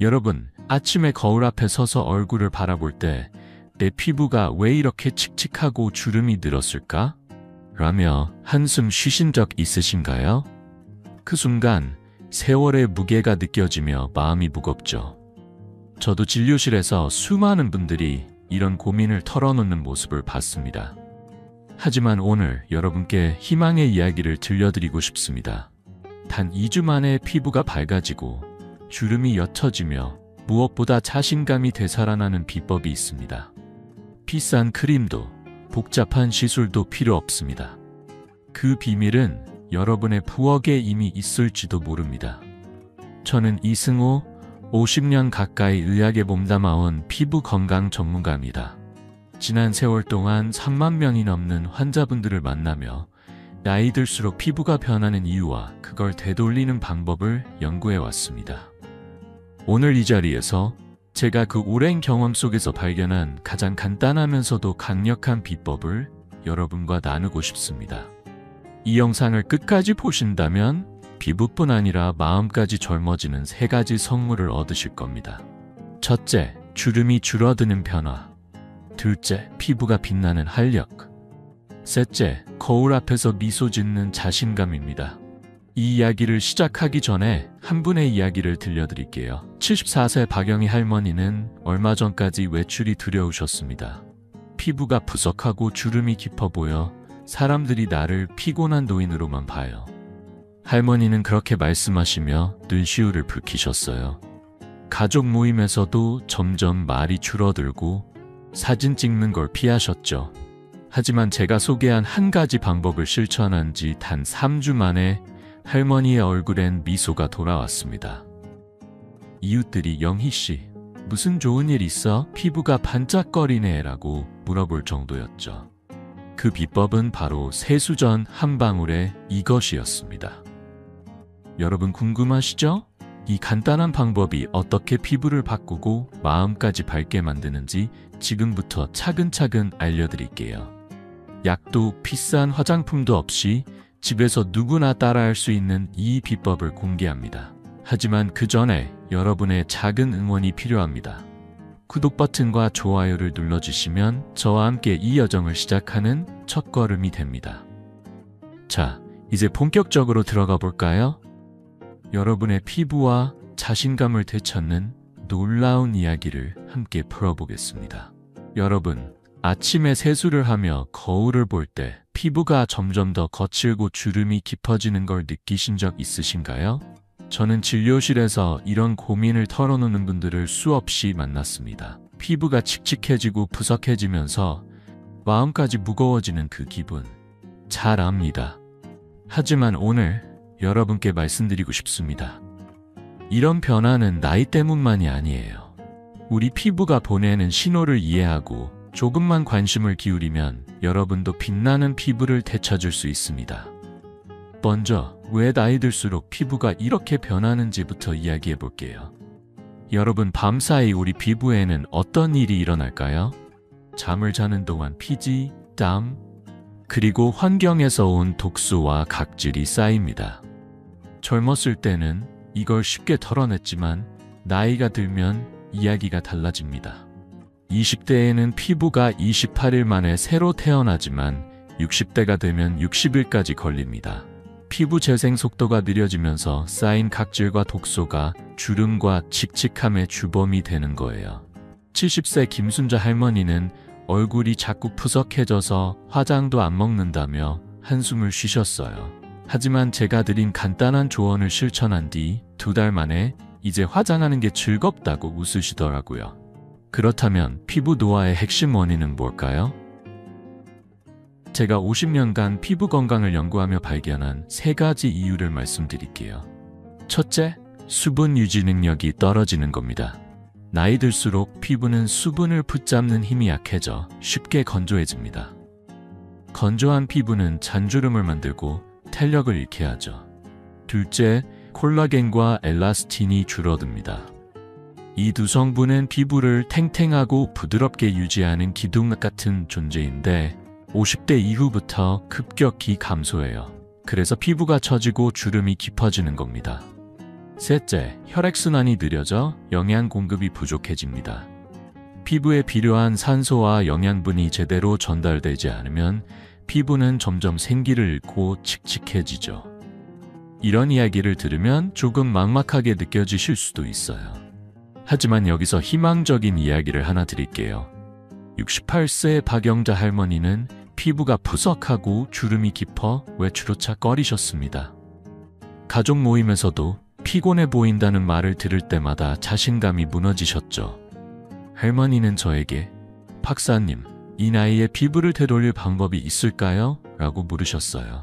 여러분, 아침에 거울 앞에 서서 얼굴을 바라볼 때 내 피부가 왜 이렇게 칙칙하고 주름이 늘었을까? 라며 한숨 쉬신 적 있으신가요? 그 순간 세월의 무게가 느껴지며 마음이 무겁죠. 저도 진료실에서 수많은 분들이 이런 고민을 털어놓는 모습을 봤습니다. 하지만 오늘 여러분께 희망의 이야기를 들려드리고 싶습니다. 단 2주 만에 피부가 밝아지고 주름이 옅어지며 무엇보다 자신감이 되살아나는 비법이 있습니다. 비싼 크림도 복잡한 시술도 필요 없습니다. 그 비밀은 여러분의 부엌에 이미 있을지도 모릅니다. 저는 이승호 50년 가까이 의학에 몸담아온 피부 건강 전문가입니다. 지난 세월 동안 3만 명이 넘는 환자분들을 만나며 나이 들수록 피부가 변하는 이유와 그걸 되돌리는 방법을 연구해 왔습니다. 오늘 이 자리에서 제가 그 오랜 경험 속에서 발견한 가장 간단하면서도 강력한 비법을 여러분과 나누고 싶습니다. 이 영상을 끝까지 보신다면 피부뿐 아니라 마음까지 젊어지는 3가지 선물을 얻으실 겁니다. 첫째, 주름이 줄어드는 변화. 둘째, 피부가 빛나는 활력. 셋째, 거울 앞에서 미소 짓는 자신감입니다. 이 이야기를 시작하기 전에 한 분의 이야기를 들려드릴게요. 74세 박영희 할머니는 얼마 전까지 외출이 두려우셨습니다. 피부가 푸석하고 주름이 깊어 보여 사람들이 나를 피곤한 노인으로만 봐요. 할머니는 그렇게 말씀하시며 눈시울을 붉히셨어요. 가족 모임에서도 점점 말이 줄어들고 사진 찍는 걸 피하셨죠. 하지만 제가 소개한 한 가지 방법을 실천한 지 단 3주 만에 할머니의 얼굴엔 미소가 돌아왔습니다. 이웃들이 영희씨, 무슨 좋은 일 있어? 피부가 반짝거리네 라고 물어볼 정도였죠. 그 비법은 바로 세수전 한 방울의 이것이었습니다. 여러분 궁금하시죠? 이 간단한 방법이 어떻게 피부를 바꾸고 마음까지 밝게 만드는지 지금부터 차근차근 알려드릴게요. 약도 비싼 화장품도 없이 집에서 누구나 따라할 수 있는 이 비법을 공개합니다. 하지만 그 전에 여러분의 작은 응원이 필요합니다. 구독 버튼과 좋아요를 눌러주시면 저와 함께 이 여정을 시작하는 첫걸음이 됩니다. 자, 이제 본격적으로 들어가 볼까요? 여러분의 피부와 자신감을 되찾는 놀라운 이야기를 함께 풀어보겠습니다. 여러분, 아침에 세수를 하며 거울을 볼 때 피부가 점점 더 거칠고 주름이 깊어지는 걸 느끼신 적 있으신가요? 저는 진료실에서 이런 고민을 털어놓는 분들을 수없이 만났습니다. 피부가 칙칙해지고 푸석해지면서 마음까지 무거워지는 그 기분 잘 압니다. 하지만 오늘 여러분께 말씀드리고 싶습니다. 이런 변화는 나이 때문만이 아니에요. 우리 피부가 보내는 신호를 이해하고 조금만 관심을 기울이면 여러분도 빛나는 피부를 되찾을 수 있습니다. 먼저 왜 나이 들수록 피부가 이렇게 변하는지부터 이야기해 볼게요. 여러분, 밤사이 우리 피부에는 어떤 일이 일어날까요? 잠을 자는 동안 피지, 땀, 그리고 환경에서 온 독소와 각질이 쌓입니다. 젊었을 때는 이걸 쉽게 털어냈지만 나이가 들면 이야기가 달라집니다. 20대에는 피부가 28일 만에 새로 태어나지만 60대가 되면 60일까지 걸립니다. 피부 재생 속도가 느려지면서 쌓인 각질과 독소가 주름과 칙칙함의 주범이 되는 거예요. 70세 김순자 할머니는 얼굴이 자꾸 푸석해져서 화장도 안 먹는다며 한숨을 쉬셨어요. 하지만 제가 드린 간단한 조언을 실천한 뒤 2달 만에 이제 화장하는 게 즐겁다고 웃으시더라고요. 그렇다면 피부 노화의 핵심 원인은 뭘까요? 제가 50년간 피부 건강을 연구하며 발견한 3가지 이유를 말씀드릴게요. 첫째, 수분 유지 능력이 떨어지는 겁니다. 나이 들수록 피부는 수분을 붙잡는 힘이 약해져 쉽게 건조해집니다. 건조한 피부는 잔주름을 만들고 탄력을 잃게 하죠. 둘째, 콜라겐과 엘라스틴이 줄어듭니다. 이 두 성분은 피부를 탱탱하고 부드럽게 유지하는 기둥 같은 존재인데 50대 이후부터 급격히 감소해요. 그래서 피부가 처지고 주름이 깊어지는 겁니다. 셋째, 혈액순환이 느려져 영양 공급이 부족해집니다. 피부에 필요한 산소와 영양분이 제대로 전달되지 않으면 피부는 점점 생기를 잃고 칙칙해지죠. 이런 이야기를 들으면 조금 막막하게 느껴지실 수도 있어요. 하지만 여기서 희망적인 이야기를 하나 드릴게요. 68세의 박영자 할머니는 피부가 푸석하고 주름이 깊어 외출호차 꺼리셨습니다. 가족 모임에서도 피곤해 보인다는 말을 들을 때마다 자신감이 무너지셨죠. 할머니는 저에게 박사님, 이 나이에 피부를 되돌릴 방법이 있을까요? 라고 물으셨어요.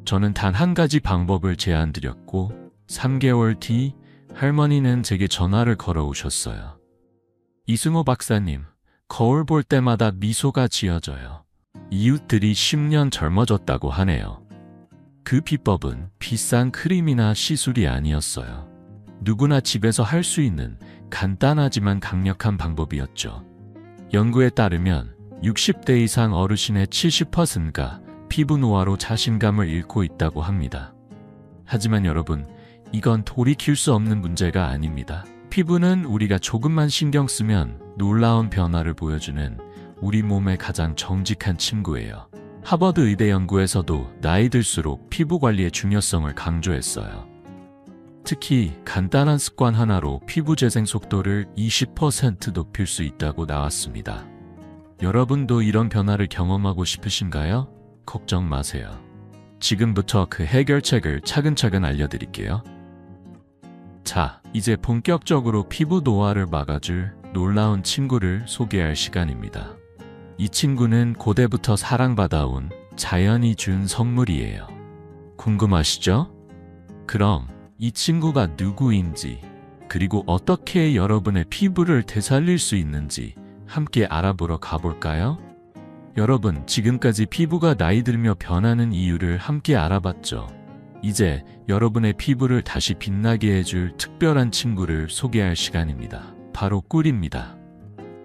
저는 단 한 가지 방법을 제안드렸고 3개월 뒤 할머니는 제게 전화를 걸어오셨어요. 이승호 박사님, 거울 볼 때마다 미소가 지어져요. 이웃들이 10년 젊어졌다고 하네요. 그 비법은 비싼 크림이나 시술이 아니었어요. 누구나 집에서 할 수 있는 간단하지만 강력한 방법이었죠. 연구에 따르면 60대 이상 어르신의 70%가 피부 노화로 자신감을 잃고 있다고 합니다. 하지만 여러분, 이건 돌이킬 수 없는 문제가 아닙니다. 피부는 우리가 조금만 신경 쓰면 놀라운 변화를 보여주는 우리 몸의 가장 정직한 친구예요. 하버드 의대 연구에서도 나이 들수록 피부 관리의 중요성을 강조했어요. 특히 간단한 습관 하나로 피부 재생 속도를 20% 높일 수 있다고 나왔습니다. 여러분도 이런 변화를 경험하고 싶으신가요? 걱정 마세요. 지금부터 그 해결책을 차근차근 알려드릴게요. 자, 이제 본격적으로 피부 노화를 막아줄 놀라운 친구를 소개할 시간입니다. 이 친구는 고대부터 사랑받아온 자연이 준 선물이에요. 궁금하시죠? 그럼 이 친구가 누구인지, 그리고 어떻게 여러분의 피부를 되살릴 수 있는지 함께 알아보러 가볼까요? 여러분, 지금까지 피부가 나이 들며 변하는 이유를 함께 알아봤죠. 이제 여러분의 피부를 다시 빛나게 해줄 특별한 친구를 소개할 시간입니다. 바로 꿀입니다.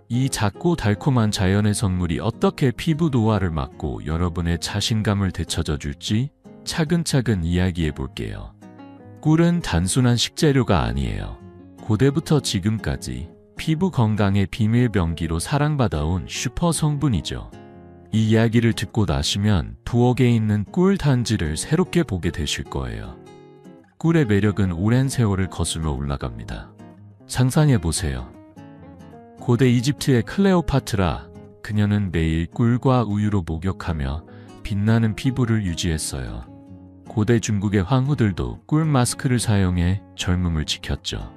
이 작고 달콤한 자연의 선물이 어떻게 피부 노화를 막고 여러분의 자신감을 되찾아 줄지 차근차근 이야기해 볼게요. 꿀은 단순한 식재료가 아니에요. 고대부터 지금까지 피부 건강의 비밀병기로 사랑받아온 슈퍼 성분이죠. 이 이야기를 듣고 나시면 부엌에 있는 꿀 단지를 새롭게 보게 되실 거예요. 꿀의 매력은 오랜 세월을 거슬러 올라갑니다. 상상해 보세요. 고대 이집트의 클레오파트라, 그녀는 매일 꿀과 우유로 목욕하며 빛나는 피부를 유지했어요. 고대 중국의 황후들도 꿀 마스크를 사용해 젊음을 지켰죠.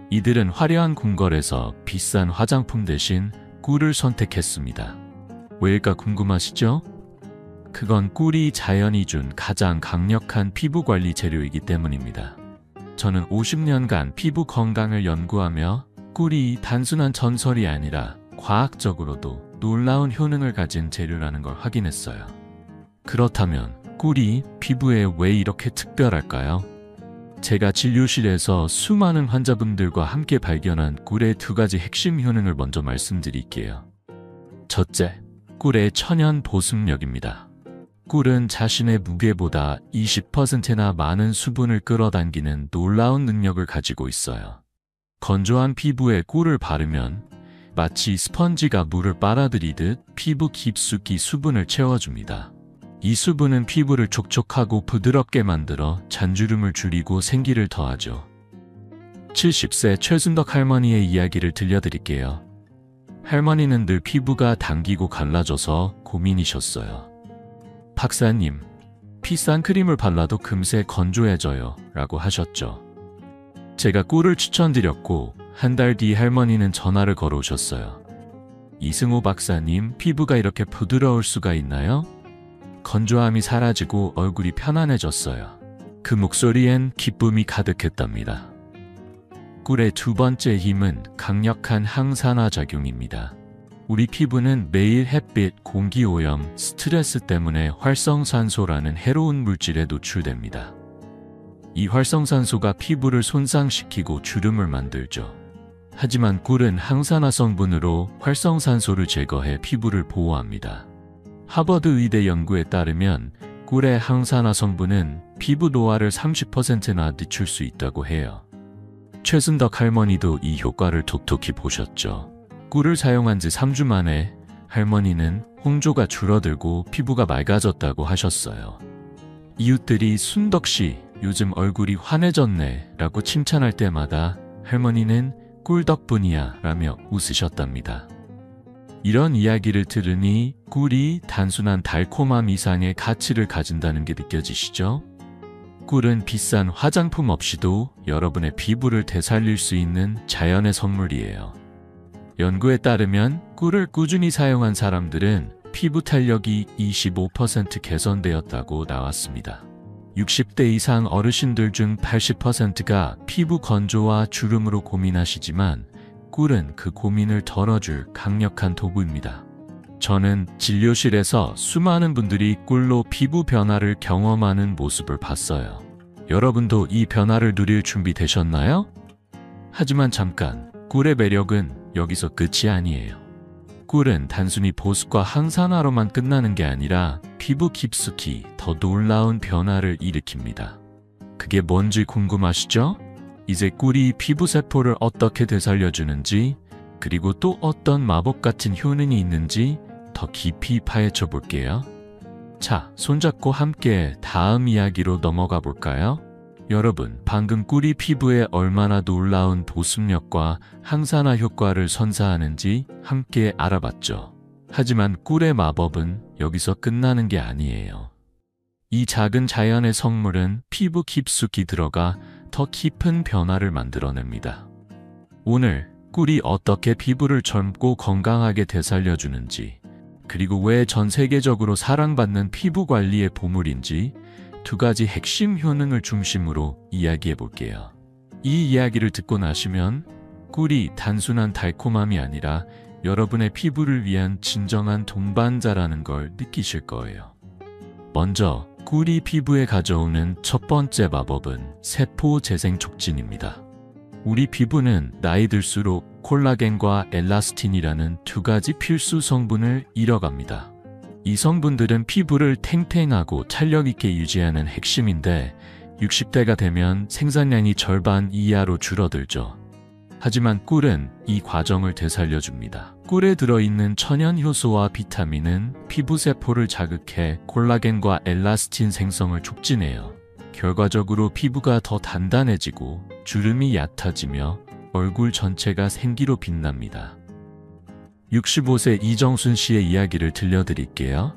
이들은 화려한 궁궐에서 비싼 화장품 대신 꿀을 선택했습니다. 왜일까 궁금하시죠? 그건 꿀이 자연이 준 가장 강력한 피부 관리 재료이기 때문입니다. 저는 50년간 피부 건강을 연구하며 꿀이 단순한 전설이 아니라 과학적으로도 놀라운 효능을 가진 재료라는 걸 확인했어요. 그렇다면 꿀이 피부에 왜 이렇게 특별할까요? 제가 진료실에서 수많은 환자분들과 함께 발견한 꿀의 2가지 핵심 효능을 먼저 말씀드릴게요. 첫째, 꿀의 천연 보습력입니다. 꿀은 자신의 무게보다 20%나 많은 수분을 끌어당기는 놀라운 능력을 가지고 있어요. 건조한 피부에 꿀을 바르면 마치 스펀지가 물을 빨아들이듯 피부 깊숙이 수분을 채워줍니다. 이 수분은 피부를 촉촉하고 부드럽게 만들어 잔주름을 줄이고 생기를 더하죠. 70세 최순덕 할머니의 이야기를 들려드릴게요. 할머니는 늘 피부가 당기고 갈라져서 고민이셨어요. 박사님, 비싼 크림을 발라도 금세 건조해져요 라고 하셨죠. 제가 꿀을 추천드렸고 한 달 뒤 할머니는 전화를 걸어오셨어요. 이승호 박사님, 피부가 이렇게 부드러울 수가 있나요? 건조함이 사라지고 얼굴이 편안해졌어요. 그 목소리엔 기쁨이 가득했답니다. 꿀의 2번째 힘은 강력한 항산화 작용입니다. 우리 피부는 매일 햇빛, 공기오염, 스트레스 때문에 활성산소라는 해로운 물질에 노출됩니다. 이 활성산소가 피부를 손상시키고 주름을 만들죠. 하지만 꿀은 항산화 성분으로 활성산소를 제거해 피부를 보호합니다. 하버드 의대 연구에 따르면 꿀의 항산화 성분은 피부 노화를 30%나 늦출 수 있다고 해요. 최순덕 할머니도 이 효과를 톡톡히 보셨죠. 꿀을 사용한 지 3주 만에 할머니는 홍조가 줄어들고 피부가 맑아졌다고 하셨어요. 이웃들이 순덕씨 요즘 얼굴이 환해졌네 라고 칭찬할 때마다 할머니는 꿀 덕분이야 라며 웃으셨답니다. 이런 이야기를 들으니 꿀이 단순한 달콤함 이상의 가치를 가진다는 게 느껴지시죠? 꿀은 비싼 화장품 없이도 여러분의 피부를 되살릴 수 있는 자연의 선물이에요. 연구에 따르면 꿀을 꾸준히 사용한 사람들은 피부 탄력이 25% 개선되었다고 나왔습니다. 60대 이상 어르신들 중 80%가 피부 건조와 주름으로 고민하시지만 꿀은 그 고민을 덜어줄 강력한 도구입니다. 저는 진료실에서 수많은 분들이 꿀로 피부 변화를 경험하는 모습을 봤어요. 여러분도 이 변화를 누릴 준비 되셨나요? 하지만 잠깐, 꿀의 매력은 여기서 끝이 아니에요. 꿀은 단순히 보습과 항산화로만 끝나는 게 아니라 피부 깊숙이 더 놀라운 변화를 일으킵니다. 그게 뭔지 궁금하시죠? 이제 꿀이 피부 세포를 어떻게 되살려주는지, 그리고 또 어떤 마법 같은 효능이 있는지 더 깊이 파헤쳐 볼게요. 자, 손잡고 함께 다음 이야기로 넘어가 볼까요? 여러분, 방금 꿀이 피부에 얼마나 놀라운 보습력과 항산화 효과를 선사하는지 함께 알아봤죠. 하지만 꿀의 마법은 여기서 끝나는 게 아니에요. 이 작은 자연의 성물은 피부 깊숙이 들어가 더 깊은 변화를 만들어냅니다. 오늘 꿀이 어떻게 피부를 젊고 건강하게 되살려주는지, 그리고 왜 전 세계적으로 사랑받는 피부 관리의 보물인지 두 가지 핵심 효능을 중심으로 이야기해 볼게요. 이 이야기를 듣고 나시면 꿀이 단순한 달콤함이 아니라 여러분의 피부를 위한 진정한 동반자라는 걸 느끼실 거예요. 먼저 꿀이 피부에 가져오는 첫 번째 마법은 세포 재생 촉진입니다. 우리 피부는 나이 들수록 콜라겐과 엘라스틴이라는 두 가지 필수 성분을 잃어갑니다. 이 성분들은 피부를 탱탱하고 탄력 있게 유지하는 핵심인데 60대가 되면 생산량이 절반 이하로 줄어들죠. 하지만 꿀은 이 과정을 되살려줍니다. 꿀에 들어있는 천연 효소와 비타민은 피부 세포를 자극해 콜라겐과 엘라스틴 생성을 촉진해요. 결과적으로 피부가 더 단단해지고 주름이 얕아지며 얼굴 전체가 생기로 빛납니다. 65세 이정순 씨의 이야기를 들려드릴게요.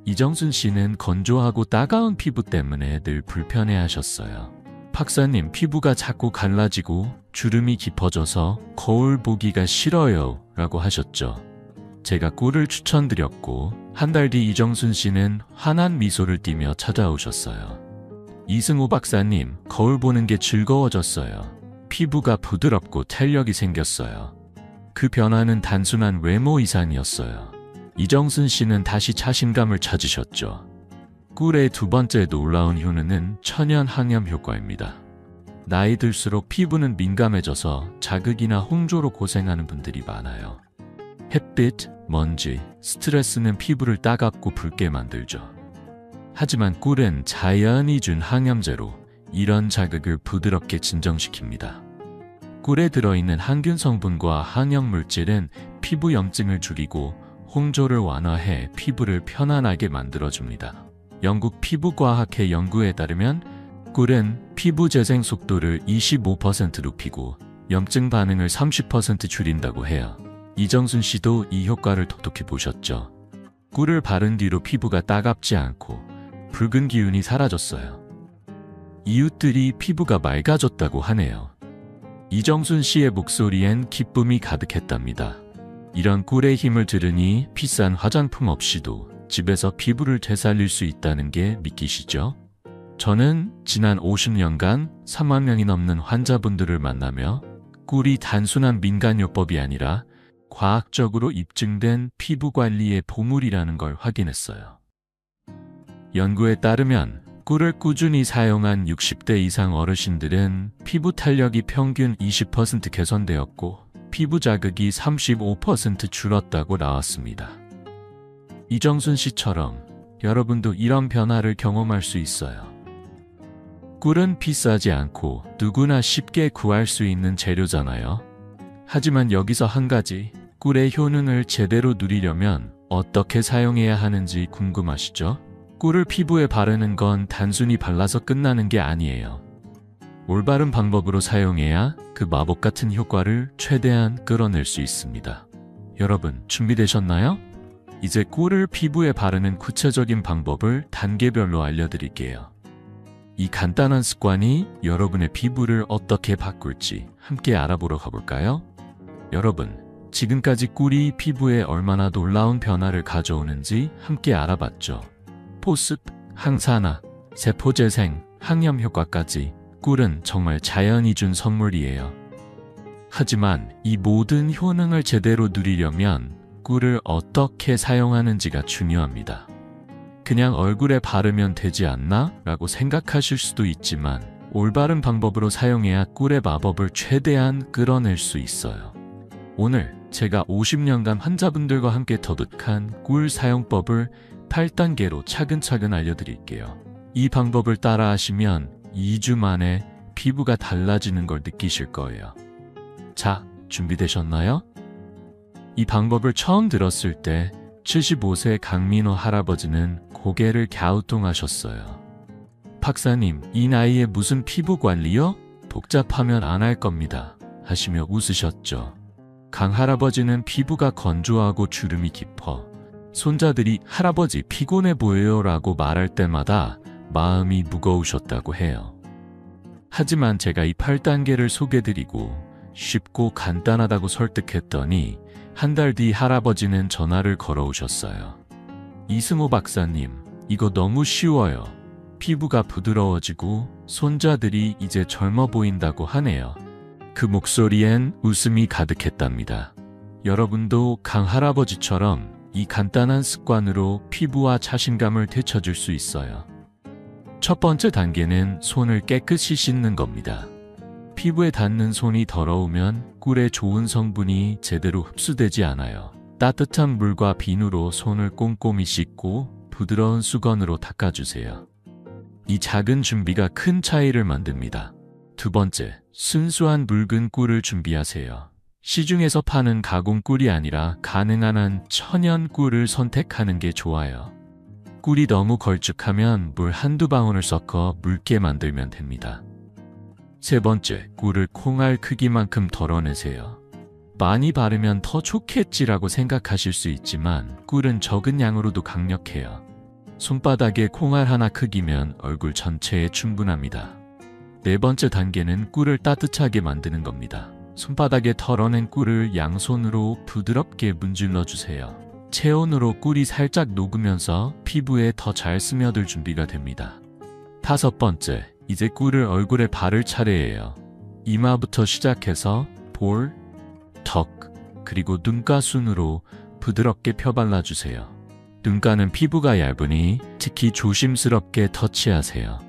이정순 씨는 건조하고 따가운 피부 때문에 늘 불편해하셨어요. 박사님, 피부가 자꾸 갈라지고 주름이 깊어져서 거울 보기가 싫어요 라고 하셨죠. 제가 꿀을 추천드렸고 한 달 뒤 이정순 씨는 환한 미소를 띠며 찾아오셨어요. 이승호 박사님, 거울 보는 게 즐거워졌어요. 피부가 부드럽고 탄력이 생겼어요. 그 변화는 단순한 외모 이상이었어요. 이정순 씨는 다시 자신감을 찾으셨죠. 꿀의 두 번째 놀라운 효능은 천연 항염 효과입니다. 나이 들수록 피부는 민감해져서 자극이나 홍조로 고생하는 분들이 많아요. 햇빛, 먼지, 스트레스는 피부를 따갑고 붉게 만들죠. 하지만 꿀은 자연이 준 항염제로 이런 자극을 부드럽게 진정시킵니다. 꿀에 들어있는 항균 성분과 항염 물질은 피부 염증을 줄이고 홍조를 완화해 피부를 편안하게 만들어줍니다. 영국 피부과학회 연구에 따르면 꿀은 피부 재생 속도를 25% 높이고 염증 반응을 30% 줄인다고 해요. 이정순 씨도 이 효과를 톡톡히 보셨죠. 꿀을 바른 뒤로 피부가 따갑지 않고 붉은 기운이 사라졌어요. 이웃들이 피부가 맑아졌다고 하네요. 이정순 씨의 목소리엔 기쁨이 가득했답니다. 이런 꿀의 힘을 들으니 비싼 화장품 없이도 집에서 피부를 되살릴 수 있다는 게 믿기시죠? 저는 지난 50년간 3만 명이 넘는 환자분들을 만나며 꿀이 단순한 민간요법이 아니라 과학적으로 입증된 피부 관리의 보물이라는 걸 확인했어요. 연구에 따르면 꿀을 꾸준히 사용한 60대 이상 어르신들은 피부 탄력이 평균 20% 개선되었고 피부 자극이 35% 줄었다고 나왔습니다. 이정순 씨처럼 여러분도 이런 변화를 경험할 수 있어요. 꿀은 비싸지 않고 누구나 쉽게 구할 수 있는 재료잖아요. 하지만 여기서 한 가지, 꿀의 효능을 제대로 누리려면 어떻게 사용해야 하는지 궁금하시죠? 꿀을 피부에 바르는 건 단순히 발라서 끝나는 게 아니에요. 올바른 방법으로 사용해야 그 마법 같은 효과를 최대한 끌어낼 수 있습니다. 여러분, 준비되셨나요? 이제 꿀을 피부에 바르는 구체적인 방법을 단계별로 알려드릴게요. 이 간단한 습관이 여러분의 피부를 어떻게 바꿀지 함께 알아보러 가볼까요? 여러분, 지금까지 꿀이 피부에 얼마나 놀라운 변화를 가져오는지 함께 알아봤죠. 보습, 항산화, 세포재생, 항염 효과까지 꿀은 정말 자연이 준 선물이에요. 하지만 이 모든 효능을 제대로 누리려면 꿀을 어떻게 사용하는지가 중요합니다. 그냥 얼굴에 바르면 되지 않나? 라고 생각하실 수도 있지만 올바른 방법으로 사용해야 꿀의 마법을 최대한 끌어낼 수 있어요. 오늘 제가 50년간 환자분들과 함께 터득한 꿀 사용법을 8단계로 차근차근 알려드릴게요. 이 방법을 따라하시면 2주 만에 피부가 달라지는 걸 느끼실 거예요. 자, 준비되셨나요? 이 방법을 처음 들었을 때 75세 강민호 할아버지는 고개를 갸우뚱하셨어요. 박사님, 이 나이에 무슨 피부 관리요? 복잡하면 안 할 겁니다. 하시며 웃으셨죠. 강 할아버지는 피부가 건조하고 주름이 깊어 손자들이 할아버지 피곤해 보여요 라고 말할 때마다 마음이 무거우셨다고 해요. 하지만 제가 이 8단계를 소개드리고 쉽고 간단하다고 설득했더니 한 달 뒤 할아버지는 전화를 걸어오셨어요. 이승호 박사님, 이거 너무 쉬워요. 피부가 부드러워지고 손자들이 이제 젊어 보인다고 하네요. 그 목소리엔 웃음이 가득했답니다. 여러분도 강 할아버지처럼 이 간단한 습관으로 피부와 자신감을 되찾을 수 있어요. 첫 번째 단계는 손을 깨끗이 씻는 겁니다. 피부에 닿는 손이 더러우면 꿀의 좋은 성분이 제대로 흡수되지 않아요. 따뜻한 물과 비누로 손을 꼼꼼히 씻고 부드러운 수건으로 닦아주세요. 이 작은 준비가 큰 차이를 만듭니다. 두 번째, 순수한 묽은 꿀을 준비하세요. 시중에서 파는 가공 꿀이 아니라 가능한 한 천연 꿀을 선택하는 게 좋아요. 꿀이 너무 걸쭉하면 물 한두 방울을 섞어 묽게 만들면 됩니다. 세 번째, 꿀을 콩알 크기만큼 덜어내세요. 많이 바르면 더 좋겠지라고 생각하실 수 있지만 꿀은 적은 양으로도 강력해요. 손바닥에 콩알 하나 크기면 얼굴 전체에 충분합니다. 네 번째 단계는 꿀을 따뜻하게 만드는 겁니다. 손바닥에 덜어낸 꿀을 양손으로 부드럽게 문질러 주세요. 체온으로 꿀이 살짝 녹으면서 피부에 더 잘 스며들 준비가 됩니다. 다섯 번째, 이제 꿀을 얼굴에 바를 차례예요. 이마부터 시작해서 볼, 턱, 그리고 눈가 순으로 부드럽게 펴발라주세요. 눈가는 피부가 얇으니 특히 조심스럽게 터치하세요.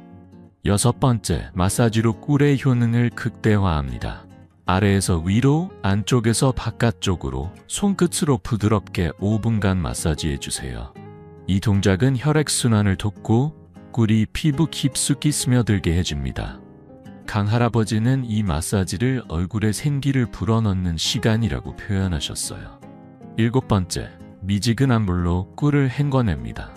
여섯 번째, 마사지로 꿀의 효능을 극대화합니다. 아래에서 위로, 안쪽에서 바깥쪽으로 손끝으로 부드럽게 5분간 마사지해주세요. 이 동작은 혈액순환을 돕고 꿀이 피부 깊숙이 스며들게 해줍니다. 강 할아버지는 이 마사지를 얼굴에 생기를 불어넣는 시간이라고 표현하셨어요. 일곱 번째, 미지근한 물로 꿀을 헹궈냅니다.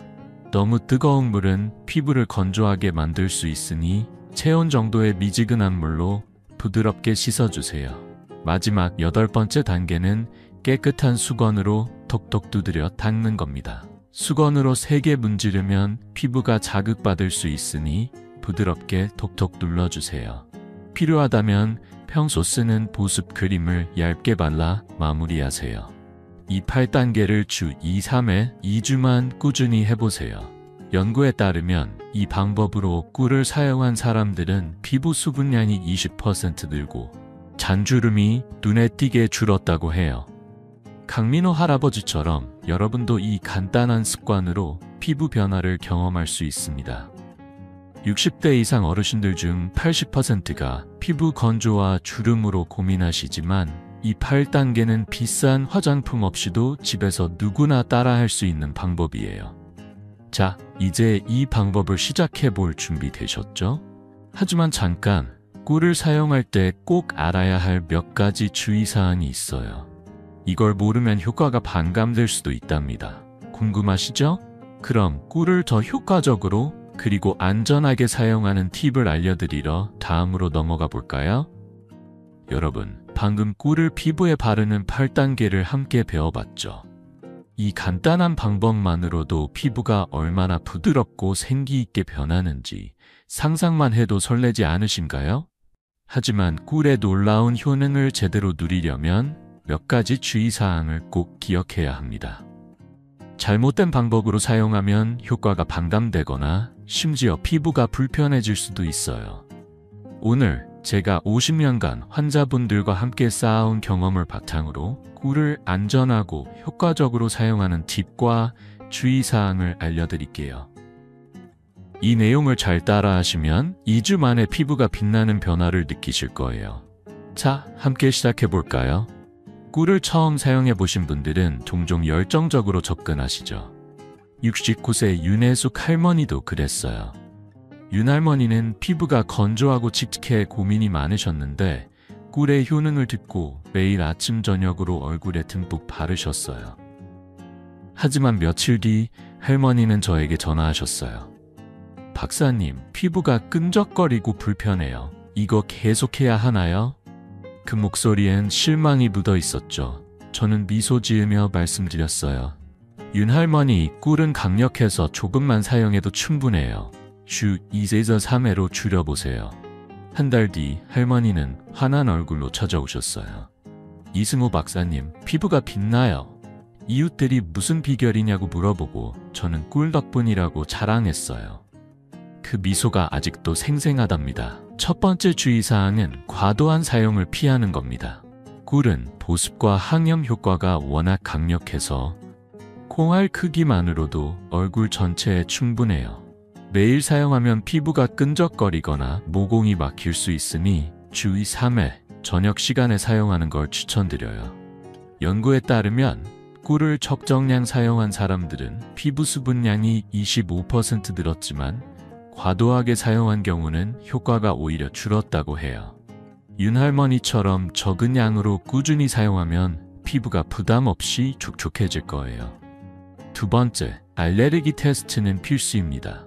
너무 뜨거운 물은 피부를 건조하게 만들 수 있으니 체온 정도의 미지근한 물로 부드럽게 씻어주세요. 마지막 여덟 번째 단계는 깨끗한 수건으로 톡톡 두드려 닦는 겁니다. 수건으로 세게 문지르면 피부가 자극받을 수 있으니 부드럽게 톡톡 눌러주세요. 필요하다면 평소 쓰는 보습 크림을 얇게 발라 마무리하세요. 이 8단계를 주 2, 3회 2주만 꾸준히 해보세요. 연구에 따르면 이 방법으로 꿀을 사용한 사람들은 피부 수분량이 20% 늘고 잔주름이 눈에 띄게 줄었다고 해요. 강민호 할아버지처럼 여러분도 이 간단한 습관으로 피부 변화를 경험할 수 있습니다. 60대 이상 어르신들 중 80%가 피부 건조와 주름으로 고민하시지만 이 8단계는 비싼 화장품 없이도 집에서 누구나 따라할 수 있는 방법이에요. 자, 이제 이 방법을 시작해 볼 준비 되셨죠? 하지만 잠깐, 꿀을 사용할 때 꼭 알아야 할 몇 가지 주의사항이 있어요. 이걸 모르면 효과가 반감될 수도 있답니다. 궁금하시죠? 그럼 꿀을 더 효과적으로 그리고 안전하게 사용하는 팁을 알려드리러 다음으로 넘어가 볼까요? 여러분, 방금 꿀을 피부에 바르는 8단계를 함께 배워봤죠? 이 간단한 방법만으로도 피부가 얼마나 부드럽고 생기있게 변하는지 상상만 해도 설레지 않으신가요? 하지만 꿀의 놀라운 효능을 제대로 누리려면 몇 가지 주의사항을 꼭 기억해야 합니다. 잘못된 방법으로 사용하면 효과가 반감되거나 심지어 피부가 불편해질 수도 있어요. 오늘 제가 50년간 환자분들과 함께 쌓아온 경험을 바탕으로 꿀을 안전하고 효과적으로 사용하는 팁과 주의사항을 알려드릴게요. 이 내용을 잘 따라하시면 2주 만에 피부가 빛나는 변화를 느끼실 거예요. 자, 함께 시작해 볼까요? 꿀을 처음 사용해 보신 분들은 종종 열정적으로 접근하시죠. 69세 윤혜숙 할머니도 그랬어요. 윤 할머니는 피부가 건조하고 칙칙해 고민이 많으셨는데 꿀의 효능을 듣고 매일 아침 저녁으로 얼굴에 듬뿍 바르셨어요. 하지만 며칠 뒤 할머니는 저에게 전화하셨어요. 박사님, 피부가 끈적거리고 불편해요. 이거 계속해야 하나요? 그 목소리엔 실망이 묻어 있었죠. 저는 미소 지으며 말씀드렸어요. 윤 할머니, 꿀은 강력해서 조금만 사용해도 충분해요. 주 2에서 3회로 줄여보세요. 한 달 뒤 할머니는 환한 얼굴로 찾아오셨어요. 이승호 박사님, 피부가 빛나요. 이웃들이 무슨 비결이냐고 물어보고 저는 꿀 덕분이라고 자랑했어요. 그 미소가 아직도 생생하답니다. 첫 번째 주의사항은 과도한 사용을 피하는 겁니다. 꿀은 보습과 항염 효과가 워낙 강력해서 콩알 크기만으로도 얼굴 전체에 충분해요. 매일 사용하면 피부가 끈적거리거나 모공이 막힐 수 있으니 주 3회 저녁 시간에 사용하는 걸 추천드려요. 연구에 따르면 꿀을 적정량 사용한 사람들은 피부 수분량이 25% 늘었지만 과도하게 사용한 경우는 효과가 오히려 줄었다고 해요. 윤 할머니처럼 적은 양으로 꾸준히 사용하면 피부가 부담 없이 촉촉해질 거예요. 두 번째, 알레르기 테스트는 필수입니다.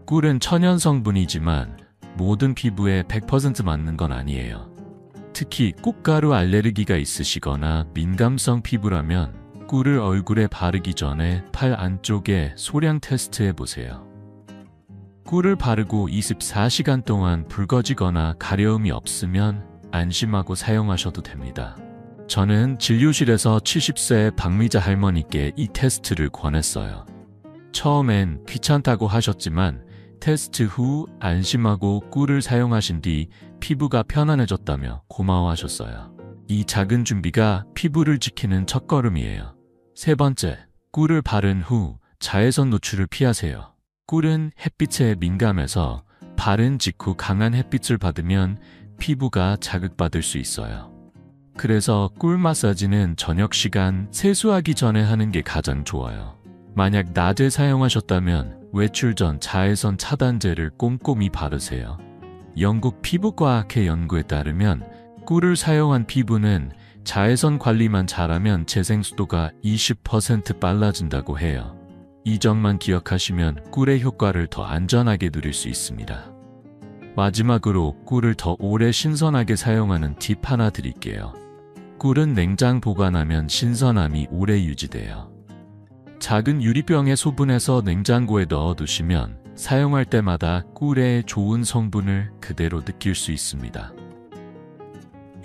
꿀은 천연 성분이지만 모든 피부에 100% 맞는 건 아니에요. 특히 꽃가루 알레르기가 있으시거나 민감성 피부라면 꿀을 얼굴에 바르기 전에 팔 안쪽에 소량 테스트해 보세요. 꿀을 바르고 24시간 동안 붉어지거나 가려움이 없으면 안심하고 사용하셔도 됩니다. 저는 진료실에서 70세 박미자 할머니께 이 테스트를 권했어요. 처음엔 귀찮다고 하셨지만 테스트 후 안심하고 꿀을 사용하신 뒤 피부가 편안해졌다며 고마워하셨어요. 이 작은 준비가 피부를 지키는 첫걸음이에요. 세 번째, 꿀을 바른 후 자외선 노출을 피하세요. 꿀은 햇빛에 민감해서 바른 직후 강한 햇빛을 받으면 피부가 자극받을 수 있어요. 그래서 꿀 마사지는 저녁 시간 세수하기 전에 하는 게 가장 좋아요. 만약 낮에 사용하셨다면 외출 전 자외선 차단제를 꼼꼼히 바르세요. 영국 피부과학회 연구에 따르면 꿀을 사용한 피부는 자외선 관리만 잘하면 재생수도가 20% 빨라진다고 해요. 이 점만 기억하시면 꿀의 효과를 더 안전하게 누릴 수 있습니다. 마지막으로 꿀을 더 오래 신선하게 사용하는 팁 하나 드릴게요. 꿀은 냉장 보관하면 신선함이 오래 유지돼요. 작은 유리병에 소분해서 냉장고에 넣어두시면 사용할 때마다 꿀의 좋은 성분을 그대로 느낄 수 있습니다.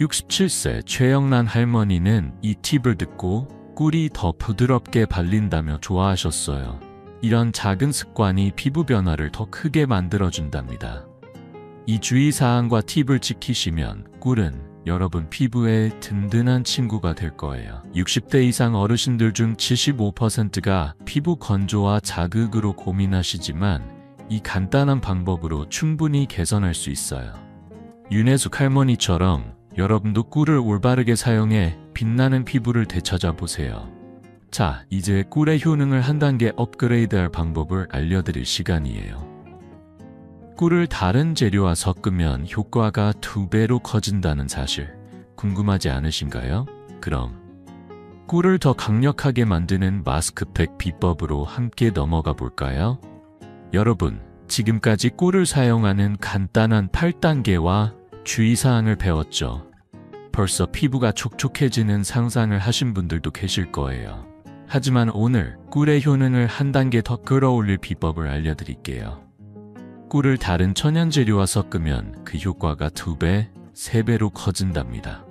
67세 최영란 할머니는 이 팁을 듣고 꿀이 더 부드럽게 발린다며 좋아하셨어요. 이런 작은 습관이 피부 변화를 더 크게 만들어준답니다. 이 주의사항과 팁을 지키시면 꿀은 여러분 피부에 든든한 친구가 될 거예요. 60대 이상 어르신들 중 75%가 피부 건조와 자극으로 고민하시지만 이 간단한 방법으로 충분히 개선할 수 있어요. 윤혜숙 할머니처럼 여러분도 꿀을 올바르게 사용해 빛나는 피부를 되찾아 보세요. 자, 이제 꿀의 효능을 한 단계 업그레이드할 방법을 알려드릴 시간이에요. 꿀을 다른 재료와 섞으면 효과가 2배로 커진다는 사실 궁금하지 않으신가요? 그럼 꿀을 더 강력하게 만드는 마스크팩 비법으로 함께 넘어가 볼까요? 여러분, 지금까지 꿀을 사용하는 간단한 8단계와 주의사항을 배웠죠. 벌써 피부가 촉촉해지는 상상을 하신 분들도 계실 거예요. 하지만 오늘 꿀의 효능을 한 단계 더 끌어올릴 비법을 알려드릴게요. 꿀을 다른 천연 재료와 섞으면 그 효과가 2배, 3배로 커진답니다.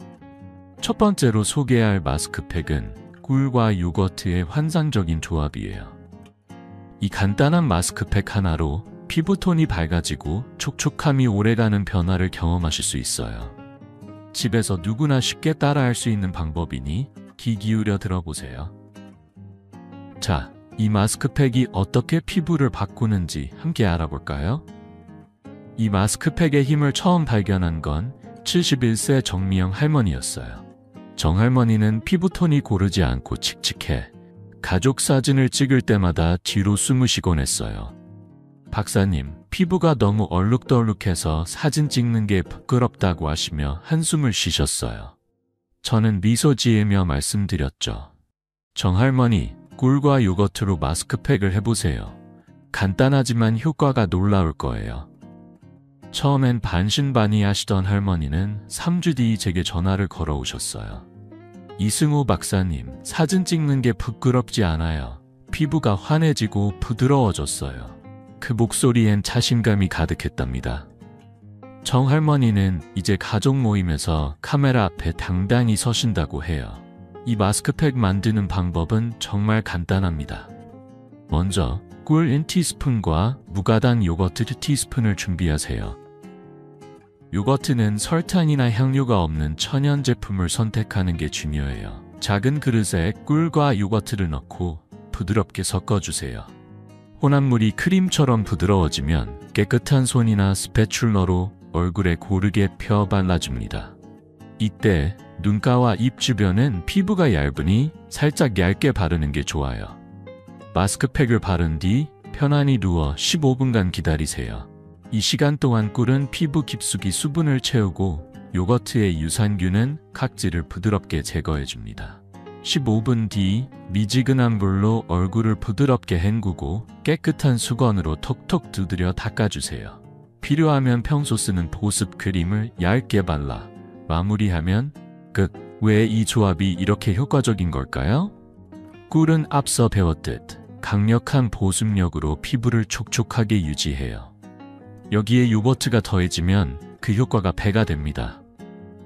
첫 번째로 소개할 마스크팩은 꿀과 요거트의 환상적인 조합이에요. 이 간단한 마스크팩 하나로 피부톤이 밝아지고 촉촉함이 오래가는 변화를 경험하실 수 있어요. 집에서 누구나 쉽게 따라할 수 있는 방법이니 귀 기울여 들어보세요. 자, 이 마스크팩이 어떻게 피부를 바꾸는지 함께 알아볼까요? 이 마스크팩의 힘을 처음 발견한 건 71세 정미영 할머니였어요. 정 할머니는 피부톤이 고르지 않고 칙칙해 가족 사진을 찍을 때마다 뒤로 숨을 쉬곤 했어요. 박사님, 피부가 너무 얼룩덜룩해서 사진 찍는 게 부끄럽다고 하시며 한숨을 쉬셨어요. 저는 미소 지으며 말씀드렸죠. 정 할머니, 꿀과 요거트로 마스크팩을 해보세요. 간단하지만 효과가 놀라울 거예요. 처음엔 반신반의하시던 할머니는 3주 뒤 제게 전화를 걸어오셨어요. 이승우 박사님, 사진 찍는 게 부끄럽지 않아요. 피부가 환해지고 부드러워졌어요. 그 목소리엔 자신감이 가득했답니다. 정 할머니는 이제 가족 모임에서 카메라 앞에 당당히 서신다고 해요. 이 마스크팩 만드는 방법은 정말 간단합니다. 먼저 꿀 1티스푼과 무가당 요거트 2티스푼을 준비하세요. 요거트는 설탕이나 향료가 없는 천연 제품을 선택하는 게 중요해요. 작은 그릇에 꿀과 요거트를 넣고 부드럽게 섞어주세요. 혼합물이 크림처럼 부드러워지면 깨끗한 손이나 스패츌러로 얼굴에 고르게 펴 발라줍니다. 이때 눈가와 입 주변은 피부가 얇으니 살짝 얇게 바르는 게 좋아요. 마스크팩을 바른 뒤 편안히 누워 15분간 기다리세요. 이 시간 동안 꿀은 피부 깊숙이 수분을 채우고 요거트의 유산균은 각질을 부드럽게 제거해줍니다. 15분 뒤 미지근한 물로 얼굴을 부드럽게 헹구고 깨끗한 수건으로 톡톡 두드려 닦아주세요. 필요하면 평소 쓰는 보습 크림을 얇게 발라 마무리하면 끝. 왜 이 조합이 이렇게 효과적인 걸까요? 꿀은 앞서 배웠듯 강력한 보습력으로 피부를 촉촉하게 유지해요. 여기에 요거트가 더해지면 그 효과가 배가 됩니다.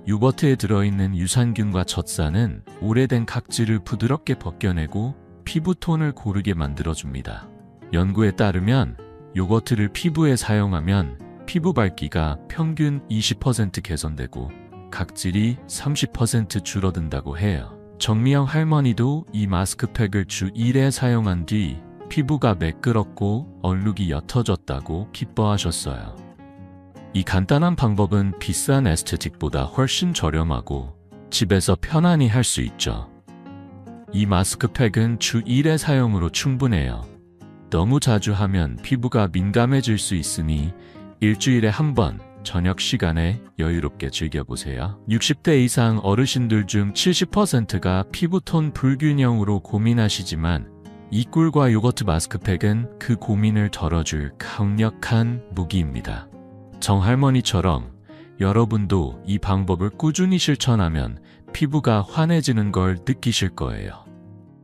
요거트에 들어있는 유산균과 젖산은 오래된 각질을 부드럽게 벗겨내고 피부톤을 고르게 만들어줍니다. 연구에 따르면 요거트를 피부에 사용하면 피부 밝기가 평균 20% 개선되고 각질이 30% 줄어든다고 해요. 정미영 할머니도 이 마스크팩을 주 1회 사용한 뒤 피부가 매끄럽고 얼룩이 옅어졌다고 기뻐하셨어요. 이 간단한 방법은 비싼 에스테틱보다 훨씬 저렴하고 집에서 편안히 할 수 있죠. 이 마스크팩은 주 1회 사용으로 충분해요. 너무 자주 하면 피부가 민감해질 수 있으니 일주일에 한 번 저녁 시간에 여유롭게 즐겨보세요. 60대 이상 어르신들 중 70%가 피부톤 불균형으로 고민하시지만 이 꿀과 요거트 마스크팩은 그 고민을 덜어줄 강력한 무기입니다. 정 할머니처럼 여러분도 이 방법을 꾸준히 실천하면 피부가 환해지는 걸 느끼실 거예요.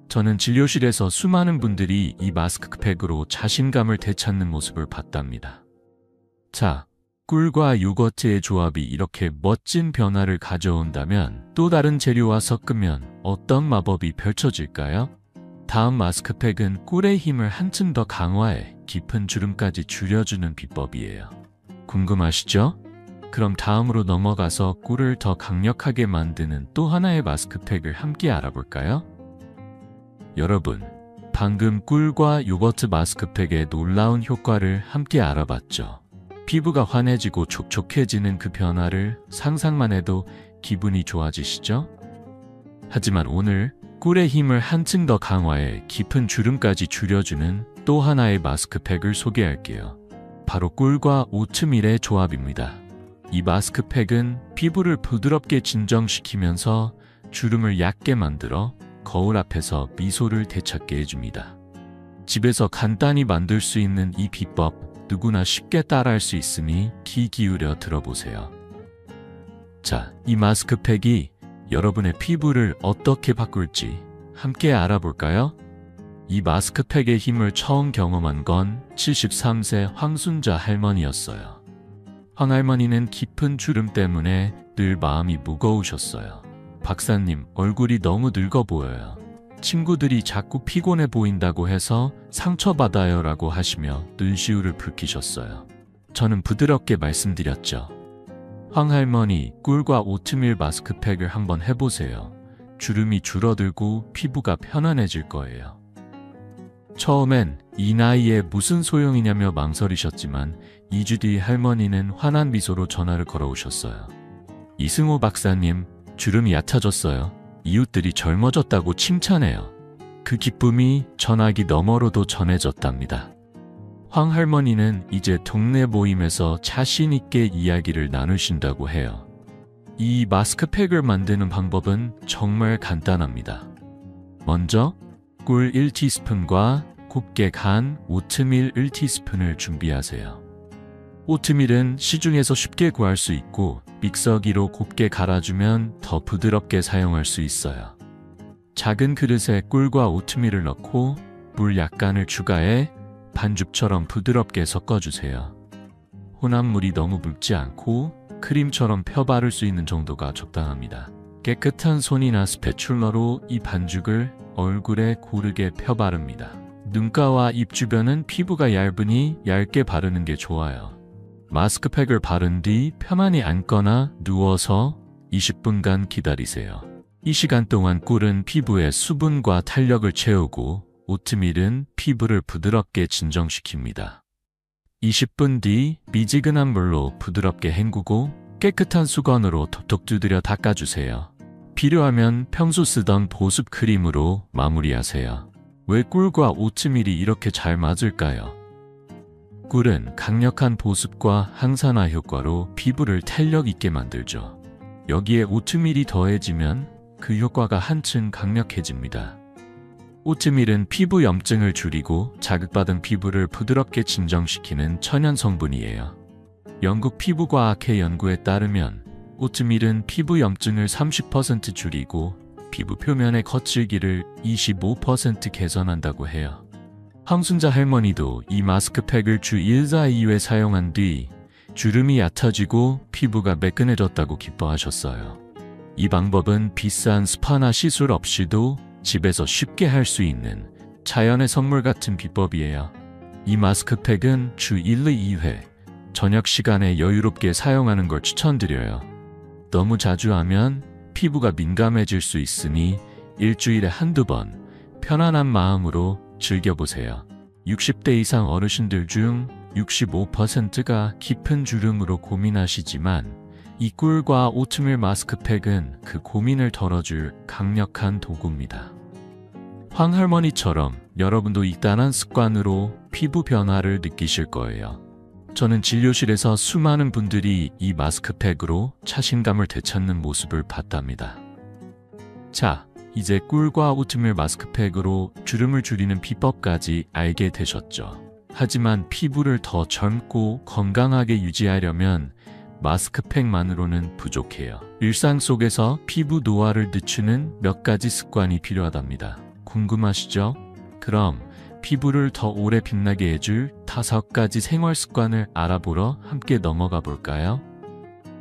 저는 진료실에서 수많은 분들이 이 마스크팩으로 자신감을 되찾는 모습을 봤답니다. 자, 꿀과 요거트의 조합이 이렇게 멋진 변화를 가져온다면 또 다른 재료와 섞으면 어떤 마법이 펼쳐질까요? 다음 마스크팩은 꿀의 힘을 한층 더 강화해 깊은 주름까지 줄여주는 비법이에요. 궁금하시죠? 그럼 다음으로 넘어가서 꿀을 더 강력하게 만드는 또 하나의 마스크팩을 함께 알아볼까요? 여러분, 방금 꿀과 요거트 마스크팩의 놀라운 효과를 함께 알아봤죠. 피부가 환해지고 촉촉해지는 그 변화를 상상만 해도 기분이 좋아지시죠? 하지만 오늘 꿀의 힘을 한층 더 강화해 깊은 주름까지 줄여주는 또 하나의 마스크팩을 소개할게요. 바로 꿀과 오트밀의 조합입니다. 이 마스크팩은 피부를 부드럽게 진정시키면서 주름을 얕게 만들어 거울 앞에서 미소를 되찾게 해줍니다. 집에서 간단히 만들 수 있는 이 비법 누구나 쉽게 따라할 수 있으니 귀 기울여 들어보세요. 자, 이 마스크팩이 여러분의 피부를 어떻게 바꿀지 함께 알아볼까요? 이 마스크팩의 힘을 처음 경험한 건 73세 황순자 할머니였어요. 황 할머니는 깊은 주름 때문에 늘 마음이 무거우셨어요. 박사님, 얼굴이 너무 늙어 보여요. 친구들이 자꾸 피곤해 보인다고 해서 상처받아요 라고 하시며 눈시울을 붉히셨어요. 저는 부드럽게 말씀드렸죠. 황 할머니, 꿀과 오트밀 마스크팩을 한번 해보세요. 주름이 줄어들고 피부가 편안해질 거예요. 처음엔 이 나이에 무슨 소용이냐며 망설이셨지만 2주 뒤 할머니는 환한 미소로 전화를 걸어오셨어요. 이승호 박사님, 주름이 얕아졌어요. 이웃들이 젊어졌다고 칭찬해요. 그 기쁨이 전화기 너머로도 전해졌답니다. 황 할머니는 이제 동네 모임에서 자신 있게 이야기를 나누신다고 해요. 이 마스크팩을 만드는 방법은 정말 간단합니다. 먼저 꿀 1티스푼과 곱게 간 오트밀 1티스푼을 준비하세요. 오트밀은 시중에서 쉽게 구할 수 있고 믹서기로 곱게 갈아주면 더 부드럽게 사용할 수 있어요. 작은 그릇에 꿀과 오트밀을 넣고 물 약간을 추가해 반죽처럼 부드럽게 섞어주세요. 혼합물이 너무 묽지 않고 크림처럼 펴 바를 수 있는 정도가 적당합니다. 깨끗한 손이나 스패츌러로 이 반죽을 얼굴에 고르게 펴 바릅니다. 눈가와 입 주변은 피부가 얇으니 얇게 바르는 게 좋아요. 마스크팩을 바른 뒤 편안히 앉거나 누워서 20분간 기다리세요. 이 시간 동안 꿀은 피부에 수분과 탄력을 채우고 오트밀은 피부를 부드럽게 진정시킵니다. 20분 뒤 미지근한 물로 부드럽게 헹구고 깨끗한 수건으로 톡톡 두드려 닦아주세요. 필요하면 평소 쓰던 보습 크림으로 마무리하세요. 왜 꿀과 오트밀이 이렇게 잘 맞을까요? 꿀은 강력한 보습과 항산화 효과로 피부를 탄력 있게 만들죠. 여기에 오트밀이 더해지면 그 효과가 한층 강력해집니다. 오트밀은 피부 염증을 줄이고 자극받은 피부를 부드럽게 진정시키는 천연 성분이에요. 영국 피부과학회 연구에 따르면 오트밀은 피부 염증을 30% 줄이고 피부 표면의 거칠기를 25% 개선한다고 해요. 황순자 할머니도 이 마스크팩을 주 1사 2회 사용한 뒤 주름이 얕아지고 피부가 매끈해졌다고 기뻐하셨어요. 이 방법은 비싼 스파나 시술 없이도 집에서 쉽게 할 수 있는 자연의 선물 같은 비법이에요. 이 마스크팩은 주 1, 2회 저녁 시간에 여유롭게 사용하는 걸 추천드려요. 너무 자주 하면 피부가 민감해질 수 있으니 일주일에 한두 번 편안한 마음으로 즐겨보세요. 60대 이상 어르신들 중 65%가 깊은 주름으로 고민하시지만 이 꿀과 오트밀 마스크팩은 그 고민을 덜어줄 강력한 도구입니다. 황 할머니처럼 여러분도 이딴한 습관으로 피부 변화를 느끼실 거예요. 저는 진료실에서 수많은 분들이 이 마스크팩으로 자신감을 되찾는 모습을 봤답니다. 자, 이제 꿀과 오트밀 마스크팩으로 주름을 줄이는 비법까지 알게 되셨죠. 하지만 피부를 더 젊고 건강하게 유지하려면 마스크팩만으로는 부족해요. 일상 속에서 피부 노화를 늦추는 몇 가지 습관이 필요하답니다. 궁금하시죠? 그럼 피부를 더 오래 빛나게 해줄 5가지 생활 습관을 알아보러 함께 넘어가 볼까요?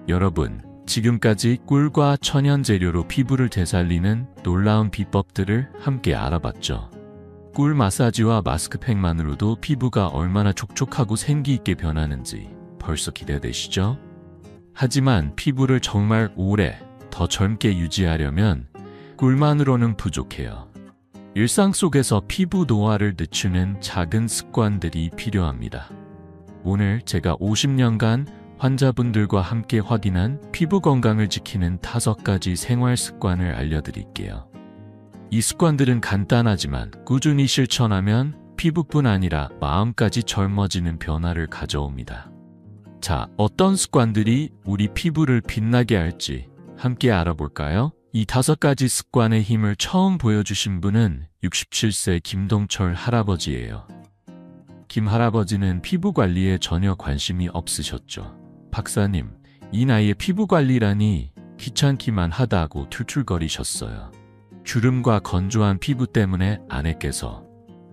여러분, 지금까지 꿀과 천연 재료로 피부를 되살리는 놀라운 비법들을 함께 알아봤죠. 꿀 마사지와 마스크팩만으로도 피부가 얼마나 촉촉하고 생기 있게 변하는지 벌써 기대되시죠? 하지만 피부를 정말 오래 더 젊게 유지하려면 꿀만으로는 부족해요. 일상 속에서 피부 노화를 늦추는 작은 습관들이 필요합니다. 오늘 제가 50년간 환자분들과 함께 확인한 피부 건강을 지키는 5가지 생활 습관을 알려드릴게요. 이 습관들은 간단하지만 꾸준히 실천하면 피부뿐 아니라 마음까지 젊어지는 변화를 가져옵니다. 자, 어떤 습관들이 우리 피부를 빛나게 할지 함께 알아볼까요? 이 5가지 습관의 힘을 처음 보여주신 분은 67세 김동철 할아버지예요. 김 할아버지는 피부 관리에 전혀 관심이 없으셨죠. 박사님, 이 나이에 피부 관리라니 귀찮기만 하다고 툴툴거리셨어요. 주름과 건조한 피부 때문에 아내께서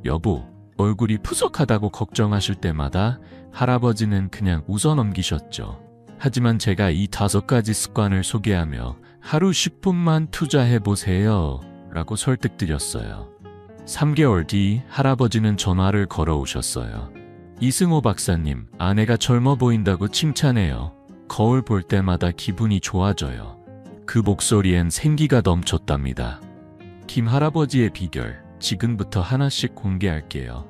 여보, 얼굴이 푸석하다고 걱정하실 때마다 할아버지는 그냥 웃어 넘기셨죠. 하지만 제가 이 5가지 습관을 소개하며 하루 10분만 투자해보세요 라고 설득드렸어요. 3개월 뒤 할아버지는 전화를 걸어오셨어요. 이승호 박사님, 아내가 젊어 보인다고 칭찬해요. 거울 볼 때마다 기분이 좋아져요. 그 목소리엔 생기가 넘쳤답니다. 김 할아버지의 비결, 지금부터 하나씩 공개할게요.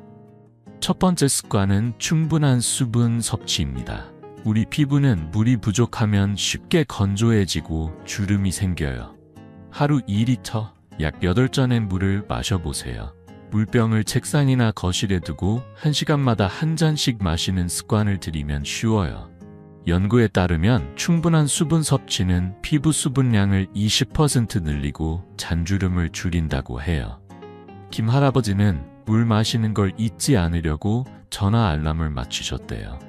첫 번째 습관은 충분한 수분 섭취입니다. 우리 피부는 물이 부족하면 쉽게 건조해지고 주름이 생겨요. 하루 2리터, 약 8잔의 물을 마셔보세요. 물병을 책상이나 거실에 두고 1시간마다 한 잔씩 마시는 습관을 들이면 쉬워요. 연구에 따르면 충분한 수분 섭취는 피부 수분량을 20% 늘리고 잔주름을 줄인다고 해요. 김 할아버지는 물 마시는 걸 잊지 않으려고 전화 알람을 맞추셨대요.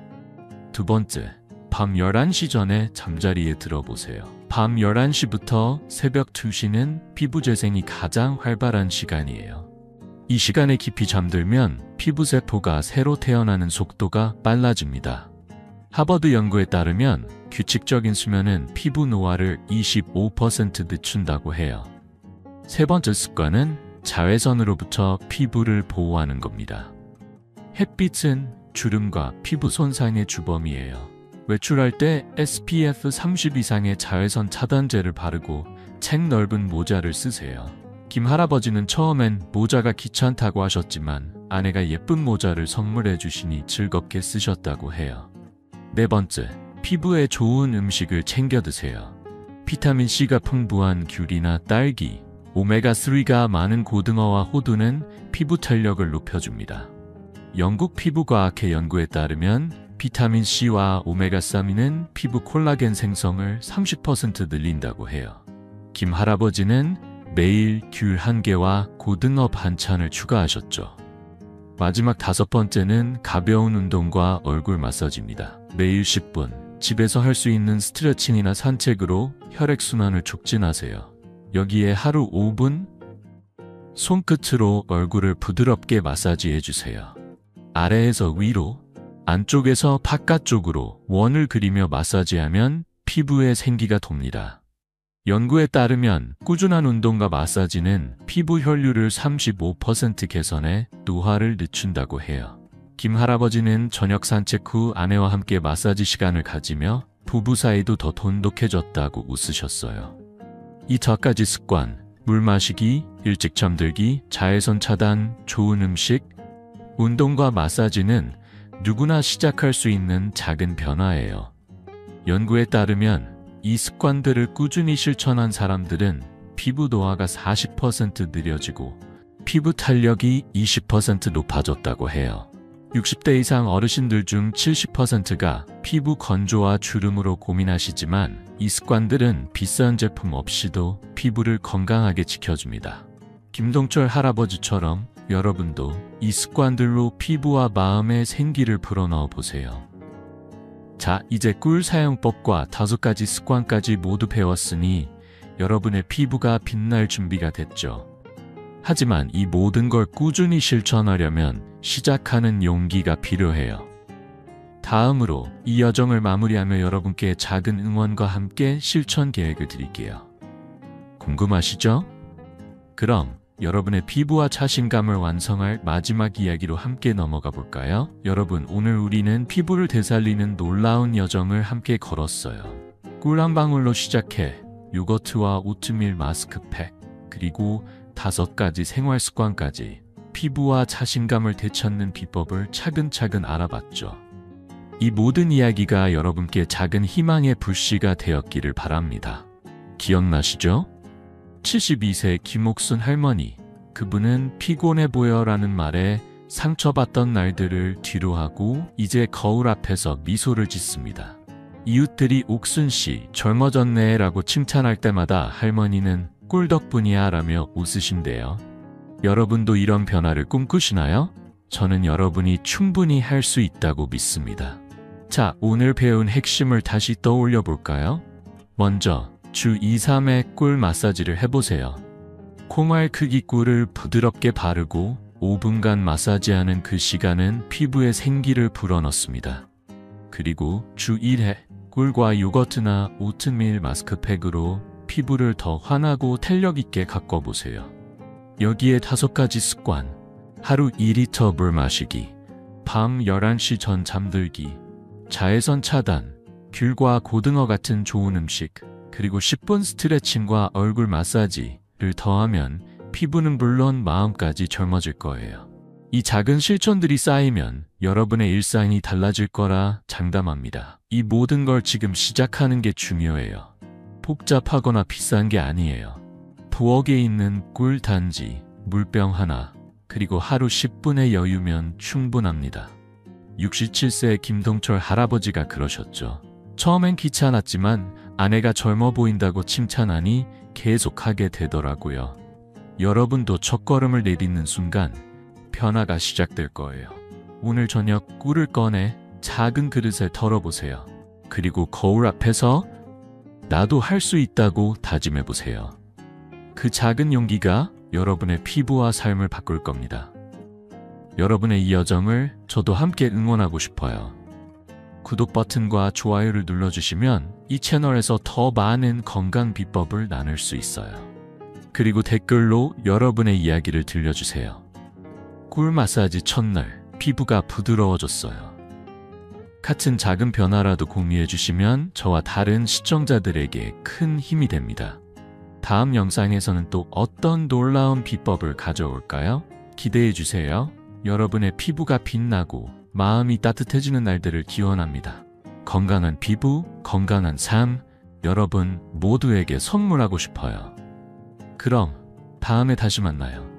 두 번째, 밤 11시 전에 잠자리에 들어보세요. 밤 11시부터 새벽 2시는 피부 재생이 가장 활발한 시간이에요. 이 시간에 깊이 잠들면 피부세포가 새로 태어나는 속도가 빨라집니다. 하버드 연구에 따르면 규칙적인 수면은 피부 노화를 25% 늦춘다고 해요. 세 번째 습관은 자외선으로부터 피부를 보호하는 겁니다. 햇빛은 주름과 피부 손상의 주범이에요. 외출할 때 SPF 30 이상의 자외선 차단제를 바르고 책 넓은 모자를 쓰세요. 김 할아버지는 처음엔 모자가 귀찮다고 하셨지만 아내가 예쁜 모자를 선물해 주시니 즐겁게 쓰셨다고 해요. 네 번째, 피부에 좋은 음식을 챙겨 드세요. 비타민C가 풍부한 귤이나 딸기, 오메가3가 많은 고등어와 호두는 피부 탄력을 높여줍니다. 영국 피부과학회 연구에 따르면 비타민C와 오메가3는 피부 콜라겐 생성을 30% 늘린다고 해요. 김 할아버지는 매일 귤 1개와 고등어 반찬을 추가하셨죠. 마지막 5번째는 가벼운 운동과 얼굴 마사지입니다. 매일 10분, 집에서 할 수 있는 스트레칭이나 산책으로 혈액순환을 촉진하세요. 여기에 하루 5분, 손끝으로 얼굴을 부드럽게 마사지해주세요. 아래에서 위로, 안쪽에서 바깥쪽으로 원을 그리며 마사지하면 피부에 생기가 돕니다. 연구에 따르면 꾸준한 운동과 마사지는 피부 혈류를 35% 개선해 노화를 늦춘다고 해요. 김 할아버지는 저녁 산책 후 아내와 함께 마사지 시간을 가지며 부부 사이도 더 돈독해졌다고 웃으셨어요. 이 5가지 습관, 물 마시기, 일찍 잠들기, 자외선 차단, 좋은 음식, 운동과 마사지는 누구나 시작할 수 있는 작은 변화예요. 연구에 따르면 이 습관들을 꾸준히 실천한 사람들은 피부 노화가 40% 느려지고 피부 탄력이 20% 높아졌다고 해요. 60대 이상 어르신들 중 70%가 피부 건조와 주름으로 고민하시지만 이 습관들은 비싼 제품 없이도 피부를 건강하게 지켜줍니다. 김동철 할아버지처럼 여러분도 이 습관들로 피부와 마음의 생기를 불어넣어 보세요. 자, 이제 꿀 사용법과 5가지 습관까지 모두 배웠으니 여러분의 피부가 빛날 준비가 됐죠. 하지만 이 모든 걸 꾸준히 실천하려면 시작하는 용기가 필요해요. 다음으로 이 여정을 마무리하며 여러분께 작은 응원과 함께 실천 계획을 드릴게요. 궁금하시죠? 그럼 여러분의 피부와 자신감을 완성할 마지막 이야기로 함께 넘어가 볼까요? 여러분, 오늘 우리는 피부를 되살리는 놀라운 여정을 함께 걸었어요. 꿀 한 방울로 시작해 요거트와 오트밀 마스크팩, 그리고 5가지 생활 습관까지 피부와 자신감을 되찾는 비법을 차근차근 알아봤죠. 이 모든 이야기가 여러분께 작은 희망의 불씨가 되었기를 바랍니다. 기억나시죠? 72세 김옥순 할머니. 그분은 피곤해 보여라는 말에 상처받던 날들을 뒤로하고 이제 거울 앞에서 미소를 짓습니다. 이웃들이 옥순 씨 젊어졌네 라고 칭찬할 때마다 할머니는 꿀 덕분이야 라며 웃으신대요. 여러분도 이런 변화를 꿈꾸시나요? 저는 여러분이 충분히 할 수 있다고 믿습니다. 자, 오늘 배운 핵심을 다시 떠올려 볼까요? 먼저 주 2, 3회 꿀 마사지를 해보세요. 콩알 크기 꿀을 부드럽게 바르고 5분간 마사지하는 그 시간은 피부에 생기를 불어넣습니다. 그리고 주 1회 꿀과 요거트나 오트밀 마스크팩으로 피부를 더 환하고 탄력 있게 가꿔보세요. 여기에 5가지 습관. 하루 2리터 물 마시기, 밤 11시 전 잠들기, 자외선 차단, 귤과 고등어 같은 좋은 음식, 그리고 10분 스트레칭과 얼굴 마사지를 더하면 피부는 물론 마음까지 젊어질 거예요. 이 작은 실천들이 쌓이면 여러분의 일상이 달라질 거라 장담합니다. 이 모든 걸 지금 시작하는 게 중요해요. 복잡하거나 비싼 게 아니에요. 부엌에 있는 꿀 단지, 물병 하나, 그리고 하루 10분의 여유면 충분합니다. 67세 김동철 할아버지가 그러셨죠. 처음엔 귀찮았지만 아내가 젊어 보인다고 칭찬하니 계속하게 되더라고요. 여러분도 첫걸음을 내딛는 순간 변화가 시작될 거예요. 오늘 저녁 꿀을 꺼내 작은 그릇에 덜어보세요. 그리고 거울 앞에서 나도 할 수 있다고 다짐해보세요. 그 작은 용기가 여러분의 피부와 삶을 바꿀 겁니다. 여러분의 이 여정을 저도 함께 응원하고 싶어요. 구독 버튼과 좋아요를 눌러주시면 이 채널에서 더 많은 건강 비법을 나눌 수 있어요. 그리고 댓글로 여러분의 이야기를 들려주세요. 꿀 마사지 첫날 피부가 부드러워졌어요. 같은 작은 변화라도 공유해주시면 저와 다른 시청자들에게 큰 힘이 됩니다. 다음 영상에서는 또 어떤 놀라운 비법을 가져올까요? 기대해주세요. 여러분의 피부가 빛나고 마음이 따뜻해지는 날들을 기원합니다. 건강한 피부, 건강한 삶, 여러분 모두에게 선물하고 싶어요. 그럼 다음에 다시 만나요.